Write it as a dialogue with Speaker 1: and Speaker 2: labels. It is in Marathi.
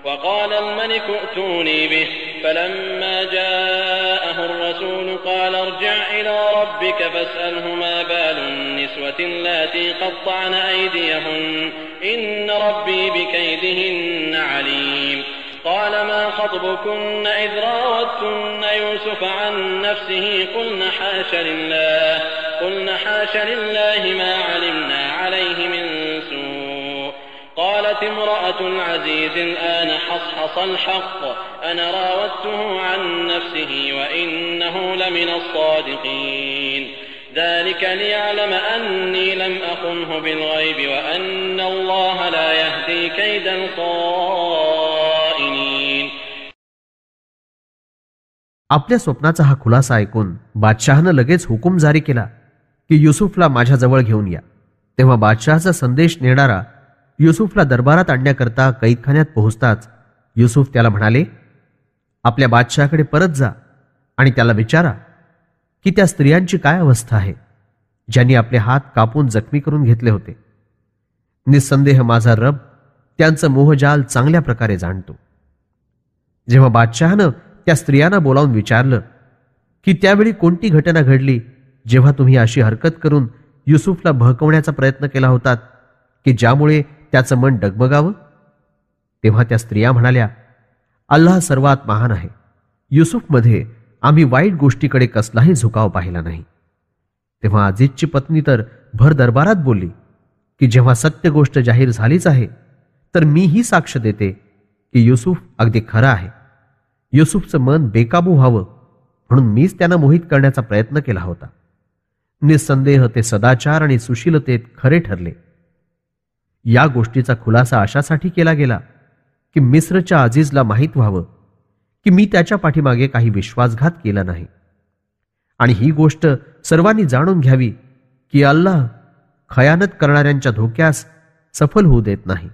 Speaker 1: وقال الملك ائتوني به فلما جاءه الرسول قال ارجع إلى ربك فاسأله ما بال النسوة اللاتي قطعن أيديهن إن ربي بكيدهن عليم قال ما خطبكن إذ راوتن يوسف عن نفسه قلن حاش لله ما علمنا عليه من سوء قالت امرأة العزيز الآن حصحص الحق أنا راودته عن نفسه وإنه لمن الصادقين ذلك ليعلم أني لم أخنه بالغيب وأن الله لا يهدي كيد الخائنين.
Speaker 2: आपल्या स्वप्नाचा हा खुलासा ऐकून बादशहानं लगेच हुकूम जारी केला की युसुफला माझ्याजवळ घेऊन या. तेव्हा बादशहाचा संदेश नेणारा युसुफला दरबारात आणण्याकरता कैदखान्यात पोहोचताच युसुफ त्याला म्हणाले, आपल्या बादशहाकडे परत जा आणि त्याला विचारा की त्या स्त्रियांची काय अवस्था आहे ज्यांनी आपले हात कापून जखमी करून घेतले होते. निस्संदेह माझा रब त्यांचं मोहजाल चांगल्या प्रकारे जाणतो. जेव्हा बादशहानं त्या स्त्रियांना बोलावून विचारलं की त्यावेळी कोणती घटना घडली जेव्हा तुम्ही अशी हरकत करून युसुफला बहकवण्याचा प्रयत्न केला होतात की ज्यामुळे त्याचं मन डगमगावं, तेव्हा त्या स्त्रिया म्हणाल्या, अल्लाह सर्वात महान आहे. युसुफमध्ये आम्ही वाईट गोष्टीकडे कसलाही झुकाव पाहिला नाही. तेव्हा अजीजची पत्नी तर भर दरबारात बोलली की जेव्हा सत्य गोष्ट जाहीर झालीच आहे तर मीही साक्ष देते की युसुफ अगदी खरा आहे. युसुफचं मन बेकाबू व्हावं म्हणून मीच त्यांना मोहित करण्याचा प्रयत्न केला होता. निस्संदेह ते सदाचार आणि सुशीलतेत खरे ठरले. या गोष्टीचा खुलासा अशासाठी केला गेला की मिस्रच्या अजीजला माहीत व्हावं की मी त्याच्या पाठीमागे काही विश्वासघात केला नाही, आणि ही गोष्ट सर्वांनी जाणून घ्यावी की अल्लाह खयानत करणाऱ्यांच्या धोक्यास सफल होऊ देत नाही.